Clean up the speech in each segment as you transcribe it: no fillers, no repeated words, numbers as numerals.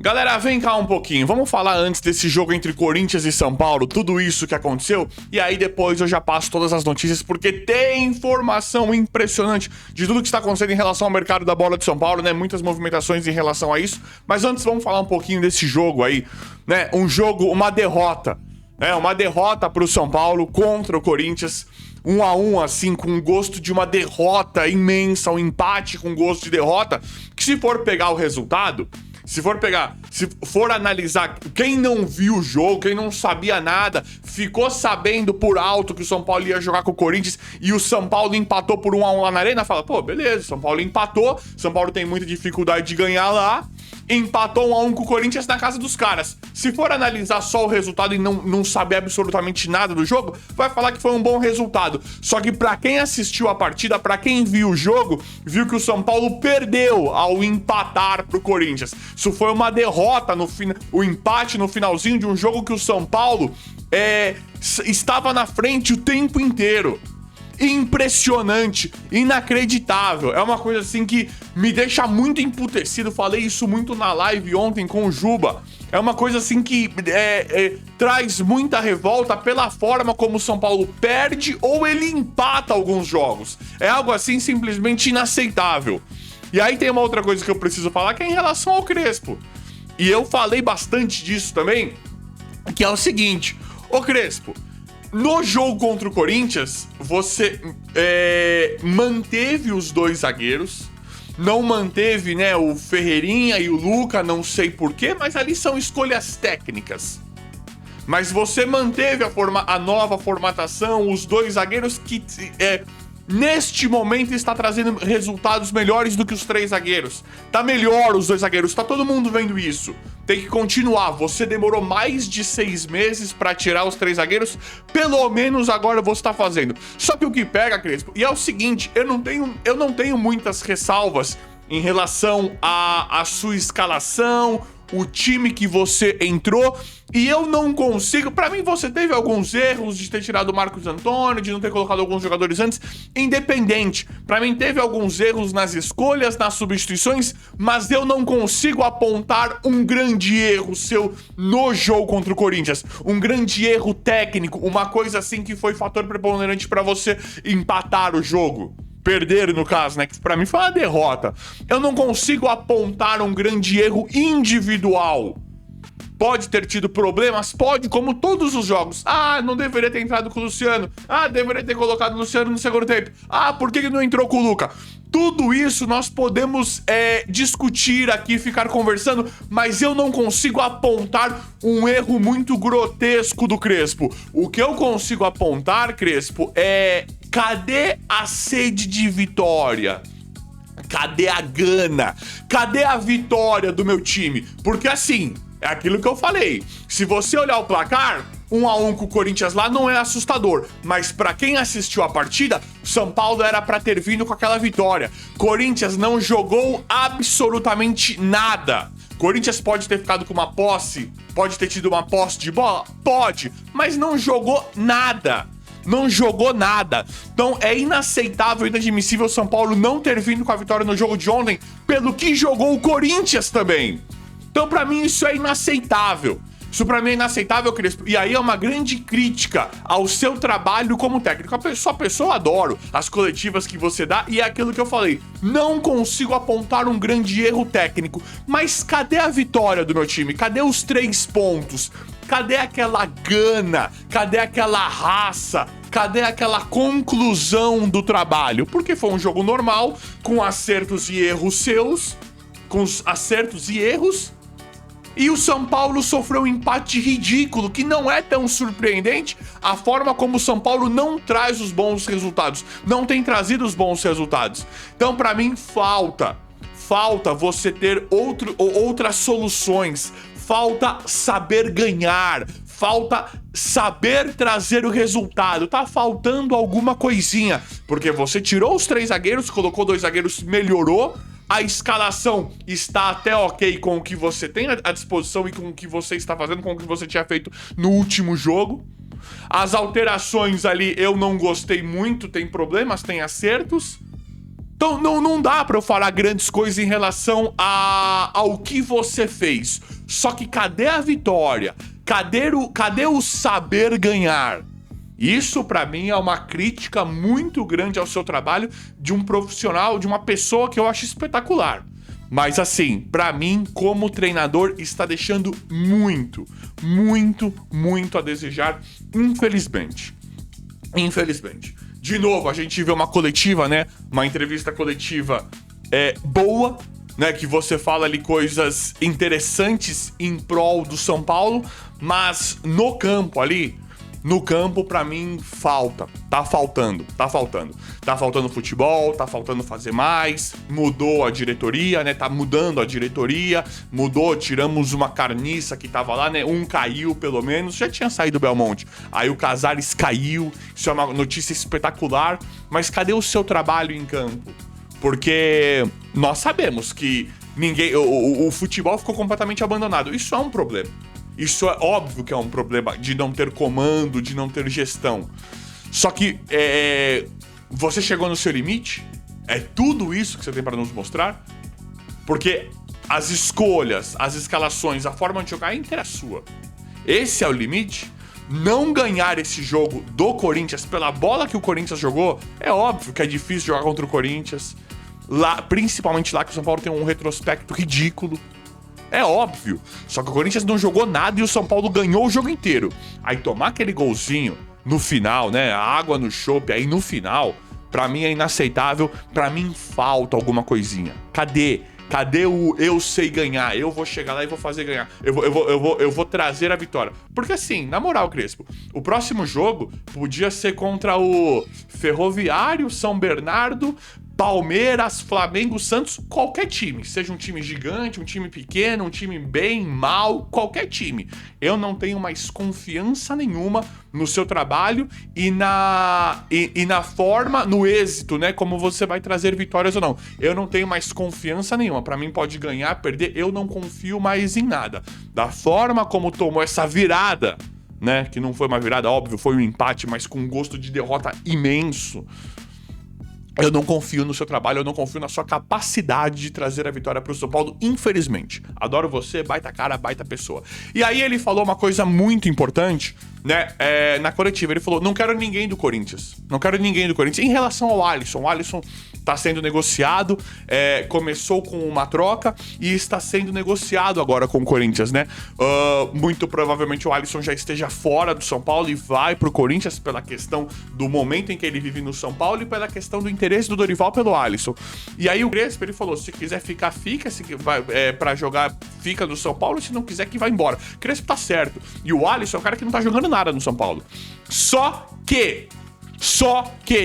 Galera, vem cá um pouquinho, vamos falar antes desse jogo entre Corinthians e São Paulo, tudo isso que aconteceu, e aí depois eu já passo todas as notícias, porque tem informação impressionante de tudo que está acontecendo em relação ao mercado da bola de São Paulo, né, muitas movimentações em relação a isso, mas antes vamos falar um pouquinho desse jogo aí, né, uma derrota, né, uma derrota pro São Paulo contra o Corinthians, 1-1, assim, com gosto de uma derrota imensa, um empate com gosto de derrota, que se for pegar o resultado... Se for analisar quem não viu o jogo, quem não sabia nada, ficou sabendo por alto que o São Paulo ia jogar com o Corinthians e o São Paulo empatou por 1-1 lá na Arena, fala, pô, beleza, o São Paulo empatou, São Paulo tem muita dificuldade de ganhar lá, empatou 1-1 com o Corinthians na casa dos caras. Se for analisar só o resultado e não saber absolutamente nada do jogo, vai falar que foi um bom resultado. Só que pra quem assistiu a partida, pra quem viu o jogo, viu que o São Paulo perdeu ao empatar pro Corinthians. Isso foi uma derrota, o empate no finalzinho de um jogo que o São Paulo estava na frente o tempo inteiro. Impressionante, inacreditável. É uma coisa assim que me deixa muito emputecido. Falei isso muito na live ontem com o Juba. É uma coisa assim que traz muita revolta pela forma como o São Paulo perde ou ele empata alguns jogos. É algo assim simplesmente inaceitável. E aí tem uma outra coisa que eu preciso falar, que é em relação ao Crespo. E eu falei bastante disso também, que é o seguinte: ô Crespo, no jogo contra o Corinthians, você manteve os dois zagueiros, não manteve, né, o Ferreirinha e o Luca, não sei porquê, mas ali são escolhas técnicas. Mas você manteve a nova formatação, os dois zagueiros que neste momento está trazendo resultados melhores do que os três zagueiros. Tá melhor os dois zagueiros, tá todo mundo vendo isso. Tem que continuar. Você demorou mais de 6 meses pra tirar os três zagueiros, pelo menos agora você tá fazendo. Só que o que pega, Crespo, e é o seguinte, eu não tenho muitas ressalvas em relação à sua escalação, o time que você entrou, e eu não consigo... Pra mim, você teve alguns erros de ter tirado o Marcos Antônio, de não ter colocado alguns jogadores antes, independente. Pra mim, teve alguns erros nas escolhas, nas substituições, mas eu não consigo apontar um grande erro seu no jogo contra o Corinthians. Um grande erro técnico, uma coisa assim que foi fator preponderante pra você empatar o jogo. Perder, no caso, né? Que pra mim foi uma derrota. Eu não consigo apontar um grande erro individual. Pode ter tido problemas? Pode, como todos os jogos. Ah, não deveria ter entrado com o Luciano. Ah, deveria ter colocado o Luciano no segundo tempo. Ah, por que não entrou com o Luca? Tudo isso nós podemos discutir aqui, ficar conversando, mas eu não consigo apontar um erro muito grotesco do Crespo. O que eu consigo apontar, Crespo, cadê a sede de vitória? Cadê a gana? Cadê a vitória do meu time? Porque assim, é aquilo que eu falei. Se você olhar o placar, 1-1 com o Corinthians lá não é assustador. Mas pra quem assistiu a partida, São Paulo era pra ter vindo com aquela vitória. Corinthians não jogou absolutamente nada. Corinthians pode ter ficado com uma posse, pode ter tido uma posse de bola? Pode, mas não jogou nada. Não jogou nada. Então é inaceitável e inadmissível o São Paulo não ter vindo com a vitória no jogo de ontem, pelo que jogou o Corinthians também. Então pra mim isso é inaceitável. Isso pra mim é inaceitável, Crespo. E aí é uma grande crítica ao seu trabalho como técnico. A pessoa adoro as coletivas que você dá, e é aquilo que eu falei. Não consigo apontar um grande erro técnico. Mas cadê a vitória do meu time? Cadê os 3 pontos? Cadê aquela gana? Cadê aquela raça? Cadê aquela conclusão do trabalho? Porque foi um jogo normal, com acertos e erros seus, com os acertos e erros, e o São Paulo sofreu um empate ridículo, que não é tão surpreendente a forma como o São Paulo não traz os bons resultados, não tem trazido os bons resultados. Então, pra mim, falta você ter outras soluções, falta saber ganhar, falta saber trazer o resultado. Tá faltando alguma coisinha, porque você tirou os 3 zagueiros, colocou 2 zagueiros, melhorou. A escalação está até ok com o que você tem à disposição e com o que você está fazendo, com o que você tinha feito no último jogo. As alterações ali eu não gostei muito, tem problemas, tem acertos. Então não dá pra eu falar grandes coisas em relação ao que você fez. Só que cadê a vitória? Cadê o saber ganhar? Isso pra mim é uma crítica muito grande ao seu trabalho de um profissional, de uma pessoa que eu acho espetacular. Mas assim, pra mim, como treinador, está deixando muito, muito, muito a desejar, infelizmente. Infelizmente. De novo, a gente vê uma coletiva, né? Uma entrevista coletiva boa, né? Que você fala ali coisas interessantes em prol do São Paulo, mas no campo ali, pra mim, tá faltando futebol, tá faltando fazer mais, mudou a diretoria, né, tá mudando a diretoria, tiramos uma carniça que tava lá, né, um caiu pelo menos, já tinha saído o Belmonte, aí o Casares caiu, isso é uma notícia espetacular, mas cadê o seu trabalho em campo? Porque nós sabemos que o futebol ficou completamente abandonado, isso é um problema. Isso é óbvio que é um problema de não ter comando, de não ter gestão. Só que você chegou no seu limite? É tudo isso que você tem para nos mostrar? Porque as escolhas, as escalações, a forma de jogar é inteira sua. Esse é o limite? Não ganhar esse jogo do Corinthians pela bola que o Corinthians jogou, é óbvio que é difícil jogar contra o Corinthians. Lá, principalmente lá que o São Paulo tem um retrospecto ridículo. É óbvio. Só que o Corinthians não jogou nada e o São Paulo ganhou o jogo inteiro. Aí tomar aquele golzinho no final, né? A água no chope aí no final, pra mim é inaceitável. Pra mim falta alguma coisinha. Cadê? Cadê o eu sei ganhar? Eu vou chegar lá e vou fazer ganhar. Eu vou trazer a vitória. Porque assim, na moral, Crespo, o próximo jogo podia ser contra o Ferroviário, São Bernardo, Palmeiras, Flamengo, Santos, qualquer time. Seja um time gigante, um time pequeno, um time bem, mal, qualquer time. Eu não tenho mais confiança nenhuma no seu trabalho e na forma, no êxito, né? Como você vai trazer vitórias ou não. Eu não tenho mais confiança nenhuma. Pra mim pode ganhar, perder, eu não confio mais em nada. Da forma como tomou essa virada, né? Que não foi uma virada, óbvio, foi um empate, mas com um gosto de derrota imenso. Eu não confio no seu trabalho, eu não confio na sua capacidade de trazer a vitória pro São Paulo, infelizmente. Adoro você, baita cara, baita pessoa. E aí ele falou uma coisa muito importante, né, na coletiva. Ele falou, não quero ninguém do Corinthians. Não quero ninguém do Corinthians. Em relação ao Alisson, o Alisson tá sendo negociado, começou com uma troca e está sendo negociado agora com o Corinthians, né? Muito provavelmente o Alisson já esteja fora do São Paulo e vai pro Corinthians pela questão do momento em que ele vive no São Paulo e pela questão do interesse do Dorival pelo Alisson. E aí o Crespo, ele falou, se quiser ficar, fica, se vai pra jogar, fica no São Paulo, se não quiser que vai embora. Crespo tá certo. E o Alisson é um cara que não tá jogando nada no São Paulo. Só que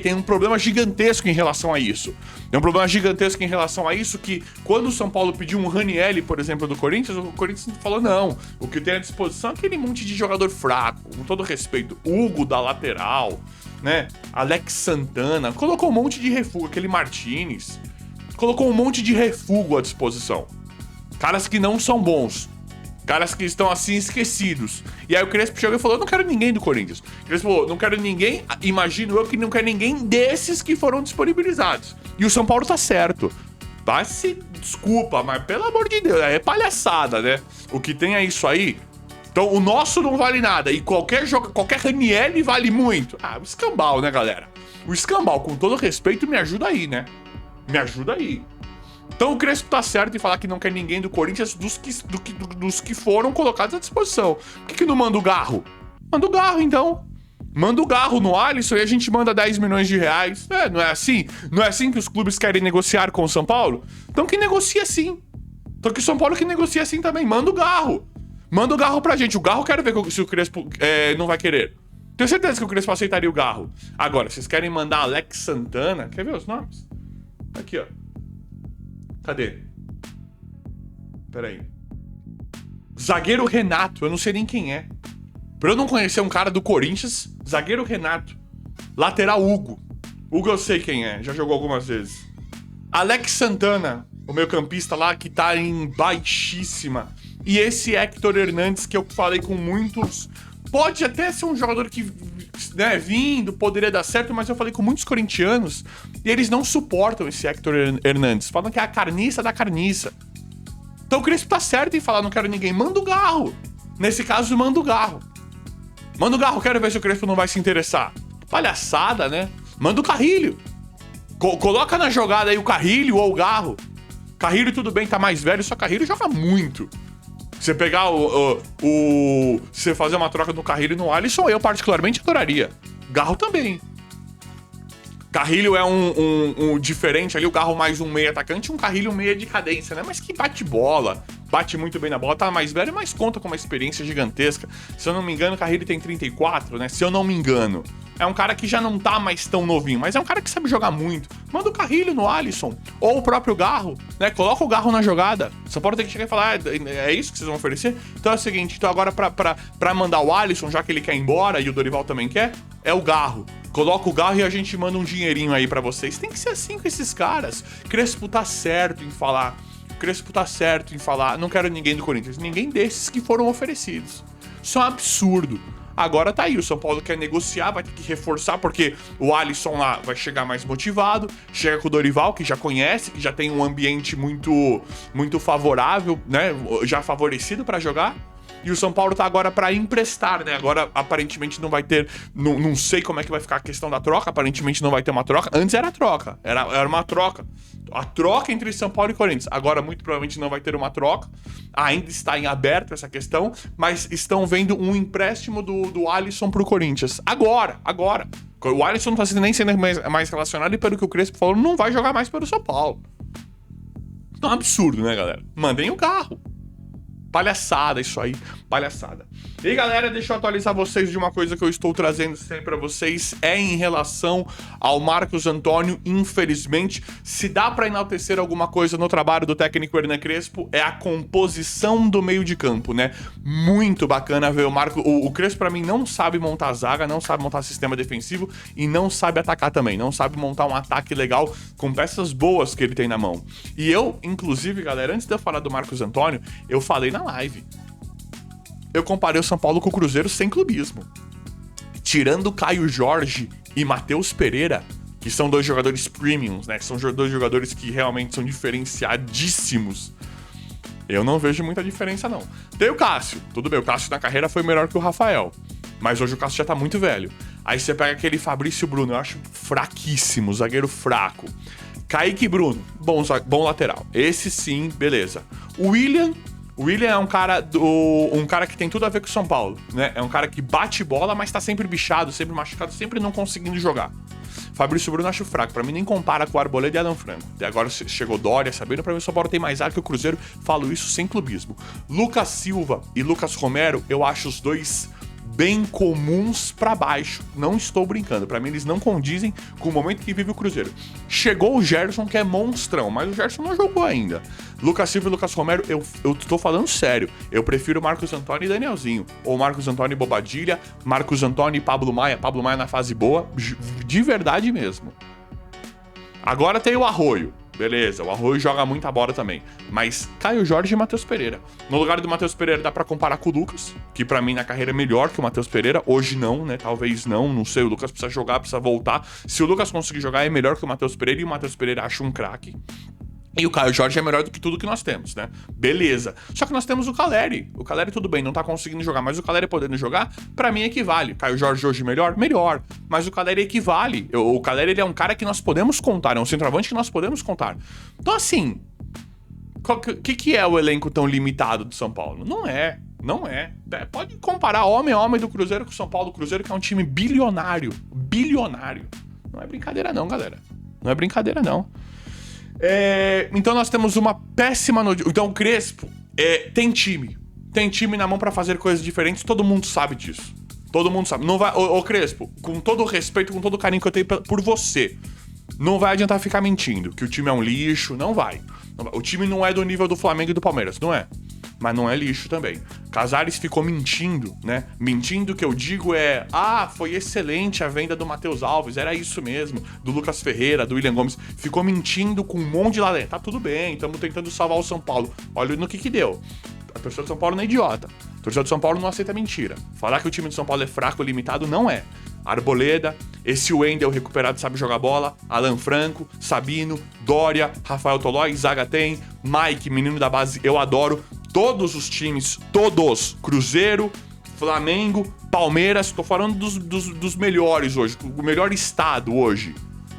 tem um problema gigantesco em relação a isso. Tem um problema gigantesco em relação a isso que quando o São Paulo pediu um Ranieri, por exemplo, do Corinthians, o Corinthians falou não. O que tem à disposição é aquele monte de jogador fraco, com todo respeito. Hugo da lateral, né? Alex Santana. Colocou um monte de refúgio, aquele Martinez. Colocou um monte de refúgio à disposição. Caras que não são bons. Caras que estão assim esquecidos. E aí o Crespo chegou e falou, não quero ninguém do Corinthians. O Crespo falou, não quero ninguém, imagino eu que não quero ninguém desses que foram disponibilizados. E o São Paulo tá certo. Desculpa, mas pelo amor de Deus, é palhaçada, né? O que tem é isso aí. Então o nosso não vale nada. E qualquer Ranieri vale muito. O escambau, né, galera? O escambau, com todo respeito, me ajuda aí, né? Me ajuda aí. Então o Crespo tá certo em falar que não quer ninguém do Corinthians dos que foram colocados à disposição. Por que não manda o Garro? Manda o Garro, então. Manda o Garro no Alisson e a gente manda 10 milhões de reais. Não é assim? Não é assim que os clubes querem negociar com o São Paulo? Então que negocia assim. Então que o São Paulo que negocia assim também. Manda o Garro. Manda o Garro pra gente. O Garro quero ver se o Crespo não vai querer. Tenho certeza que o Crespo aceitaria o Garro. Agora, vocês querem mandar Alex Santana? Quer ver os nomes? Aqui, ó. Cadê? Peraí. Zagueiro Renato, eu não sei nem quem é. Pra eu não conhecer um cara do Corinthians, zagueiro Renato. Lateral Hugo. Hugo eu sei quem é, já jogou algumas vezes. Alex Santana, o meio campista lá que tá em baixíssima. E esse Héctor Hernandes que eu falei com muitos pode até ser um jogador que, né, vindo, poderia dar certo, mas eu falei com muitos corintianos e eles não suportam esse Héctor Hernandes. Falam que é a carniça da carniça. Então o Crespo tá certo em falar, não quero ninguém. Manda o Garro. Nesse caso, manda o Garro. Manda o Garro, quero ver se o Crespo não vai se interessar. Palhaçada, né? Manda o Carrilho. Coloca na jogada aí o Carrilho ou o Garro. Carrilho, tudo bem, tá mais velho, só Carrilho joga muito. Você pegar você fazer uma troca do Carrilho no Alisson, eu particularmente adoraria. Garro também. Carrilho é um diferente ali, o Garro mais um meia atacante, um Carrilho um meia de cadência, né? Mas que bate bola, bate muito bem na bola, tá mais velho, mas conta com uma experiência gigantesca. Se eu não me engano, o Carrilho tem 34, né? Se eu não me engano. É um cara que já não tá mais tão novinho, mas é um cara que sabe jogar muito. Manda o Carrilho no Alisson, ou o próprio Garro, né? Coloca o Garro na jogada. Só pode ter que chegar e falar, é isso que vocês vão oferecer? Então é o seguinte, então agora pra mandar o Alisson, já que ele quer ir embora e o Dorival também quer, é o Garro. Coloca o Garro e a gente manda um dinheirinho aí pra vocês. Tem que ser assim com esses caras. Crespo tá certo em falar. Crespo tá certo em falar. Não quero ninguém do Corinthians. Ninguém desses que foram oferecidos. Isso é um absurdo. Agora tá aí, o São Paulo quer negociar, vai ter que reforçar, porque o Alisson lá vai chegar mais motivado, chega com o Dorival, que já conhece, que já tem um ambiente muito favorável, né, já favorecido pra jogar. E o São Paulo tá agora pra emprestar, né? Agora, aparentemente, não vai ter... Não sei como é que vai ficar a questão da troca. Aparentemente, não vai ter uma troca. Antes era troca. Era uma troca. A troca entre São Paulo e Corinthians. Agora, muito provavelmente, não vai ter uma troca. Ainda está em aberto essa questão. Mas estão vendo um empréstimo do Alisson pro Corinthians. Agora. O Alisson não tá nem sendo mais relacionado. E pelo que o Crespo falou, não vai jogar mais pelo São Paulo. É um absurdo, né, galera? Mandem o carro. Palhaçada isso aí, palhaçada. E aí, galera, deixa eu atualizar vocês de uma coisa que eu estou trazendo sempre pra vocês, é em relação ao Marcos Antônio. Infelizmente, se dá pra enaltecer alguma coisa no trabalho do técnico Hernan Crespo, é a composição do meio de campo, né? Muito bacana ver o Marcos. O Crespo, pra mim, não sabe montar zaga, não sabe montar sistema defensivo e não sabe atacar também, não sabe montar um ataque legal com peças boas que ele tem na mão. E eu, inclusive, galera, antes de eu falar do Marcos Antônio, eu falei na live. Eu comparei o São Paulo com o Cruzeiro sem clubismo. Tirando Caio Jorge e Matheus Pereira, que são dois jogadores premiums, né? Que são dois jogadores que realmente são diferenciadíssimos. Eu não vejo muita diferença, não. Tem o Cássio. Tudo bem, o Cássio na carreira foi melhor que o Rafael. Mas hoje o Cássio já tá muito velho. Aí você pega aquele Fabrício Bruno, eu acho fraquíssimo, zagueiro fraco. Kaique Bruno, bom lateral. Esse sim, beleza. O William é um cara que tem tudo a ver com o São Paulo, né? É um cara que bate bola, mas tá sempre bichado, sempre machucado, sempre não conseguindo jogar. Fabrício Bruno acho fraco, pra mim nem compara com o Arboleda e Adam Franco. E agora chegou Dória, sabendo, pra mim o São Paulo tem mais ar que o Cruzeiro, falo isso sem clubismo. Lucas Silva e Lucas Romero, eu acho os dois bem comuns pra baixo. Não estou brincando. Pra mim, eles não condizem com o momento que vive o Cruzeiro. Chegou o Gerson, que é monstrão, mas o Gerson não jogou ainda. Lucas Silva e Lucas Romero, eu tô falando sério. Eu prefiro Marcos Antônio e Danielzinho. Ou Marcos Antônio e Bobadilha, Marcos Antônio e Pablo Maia. Pablo Maia na fase boa, de verdade mesmo. Agora tem o Arroio. Beleza, o Arroio joga muita bola também. Mas Caio Jorge e Matheus Pereira. No lugar do Matheus Pereira dá pra comparar com o Lucas, que pra mim na carreira é melhor que o Matheus Pereira. Hoje não, né? Talvez não sei. O Lucas precisa jogar, precisa voltar. Se o Lucas conseguir jogar, é melhor que o Matheus Pereira. E o Matheus Pereira acha um craque. E o Caio Jorge é melhor do que tudo que nós temos, né? Beleza. Só que nós temos o Caleri. O Caleri tudo bem, não tá conseguindo jogar, mas o Caleri podendo jogar, pra mim equivale. Caio Jorge hoje melhor? Melhor. Mas o Caleri equivale. O Caleri, ele é um cara que nós podemos contar, é um centroavante que nós podemos contar. Então assim, o que é o elenco tão limitado do São Paulo? Não é. Pode comparar homem a homem do Cruzeiro com o São Paulo. O Cruzeiro que é um time bilionário. Bilionário. Não é brincadeira não, galera. Não é brincadeira não. Então nós temos uma péssima notícia. Então o Crespo tem time na mão pra fazer coisas diferentes. Todo mundo sabe disso. Todo mundo sabe. Não vai, ô Crespo, com todo o respeito, com todo o carinho que eu tenho por você, não vai adiantar ficar mentindo que o time é um lixo. Não vai. O time não é do nível do Flamengo e do Palmeiras, não é. Mas não é lixo também. Casares ficou mentindo, né? Mentindo, que eu digo foi excelente a venda do Matheus Alves, era isso mesmo, do Lucas Ferreira, do William Gomes. Ficou mentindo com um monte de ladrão. Tá tudo bem, estamos tentando salvar o São Paulo. Olha no que deu. A pessoa de São Paulo não é idiota. O torcedor de São Paulo não aceita mentira. Falar que o time de São Paulo é fraco, limitado, não é. Arboleda, esse Wendel recuperado sabe jogar bola, Alan Franco, Sabino, Dória, Rafael Tolói, Zaga tem, Mike, menino da base, eu adoro. Todos os times, todos, Cruzeiro, Flamengo, Palmeiras, tô falando dos melhores hoje, o melhor estado hoje,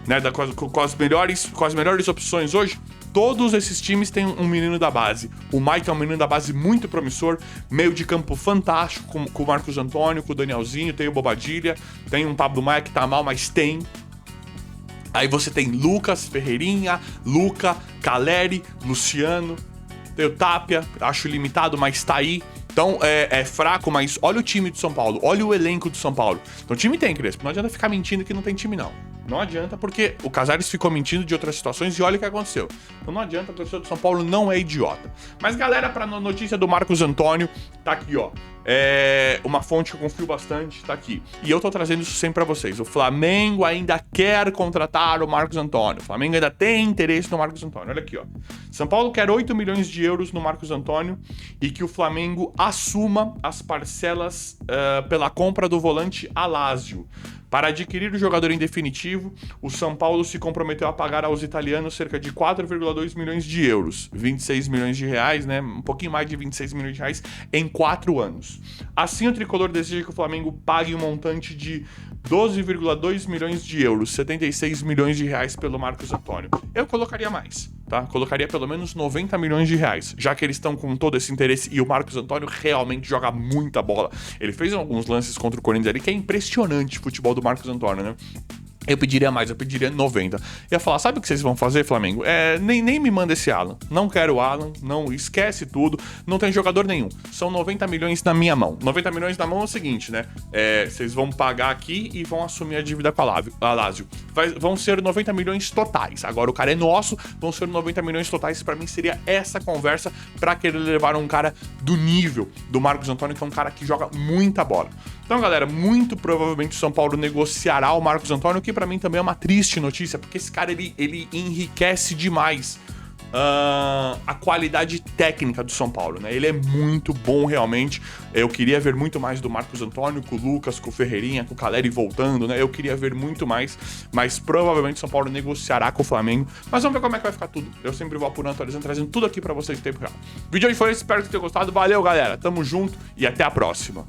né, com as melhores opções hoje. Todos esses times têm um menino da base. O Mike é um menino da base muito promissor, meio de campo fantástico, com o Marcos Antônio, com o Danielzinho, tem o Bobadilha, tem um Pablo Maia que tá mal, mas tem. Aí você tem Lucas, Ferreirinha, Luca, Caleri, Luciano, tem o Tapia, acho limitado, mas tá aí. Então é fraco, mas olha o time de São Paulo, olha o elenco de São Paulo. Então o time tem, Crespo, não adianta ficar mentindo que não tem time não. Não adianta, porque o Casares ficou mentindo de outras situações e olha o que aconteceu. Então não adianta, o torcedor de São Paulo não é idiota. Mas galera, pra notícia do Marcos Antônio, tá aqui, ó. Uma fonte que eu confio bastante, tá aqui. E eu tô trazendo isso sempre pra vocês. O Flamengo ainda quer contratar o Marcos Antônio. O Flamengo ainda tem interesse no Marcos Antônio. Olha aqui, ó. São Paulo quer 8 milhões de euros no Marcos Antônio e que o Flamengo assuma as parcelas pela compra do volante Alásio. Para adquirir o jogador em definitivo, o São Paulo se comprometeu a pagar aos italianos cerca de 4,2 milhões de euros, 26 milhões de reais, né? Um pouquinho mais de 26 milhões de reais em 4 anos. Assim, o tricolor deseja que o Flamengo pague um montante de 12,2 milhões de euros, 76 milhões de reais pelo Marcos Antônio. Eu colocaria mais, tá? Colocaria pelo menos 90 milhões de reais, já que eles estão com todo esse interesse e o Marcos Antônio realmente joga muita bola. Ele fez alguns lances contra o Corinthians ali que é impressionante o futebol do Marcos Antônio, né? Eu pediria mais, eu pediria 90. Ia falar, sabe o que vocês vão fazer, Flamengo? Nem me manda esse Alan. Não quero o Alan, não, esquece tudo. Não tem jogador nenhum. São 90 milhões na minha mão. 90 milhões na mão é o seguinte, né? Vocês vão pagar aqui e vão assumir a dívida com a Lazio. Vão ser 90 milhões totais. Agora o cara é nosso, vão ser 90 milhões totais. Pra mim seria essa conversa pra querer levar um cara do nível do Marcos Antônio, que é um cara que joga muita bola. Então, galera, muito provavelmente o São Paulo negociará o Marcos Antônio, que pra mim também é uma triste notícia, porque esse cara, ele enriquece demais a qualidade técnica do São Paulo, né? Ele é muito bom, realmente. Eu queria ver muito mais do Marcos Antônio, com o Lucas, com o Ferreirinha, com o Caleri voltando, né? Eu queria ver muito mais, mas provavelmente o São Paulo negociará com o Flamengo. Mas vamos ver como é que vai ficar tudo. Eu sempre vou apurando, atualizando, trazendo tudo aqui pra vocês em tempo real. O vídeo aí foi esse, espero que tenham gostado. Valeu, galera. Tamo junto e até a próxima.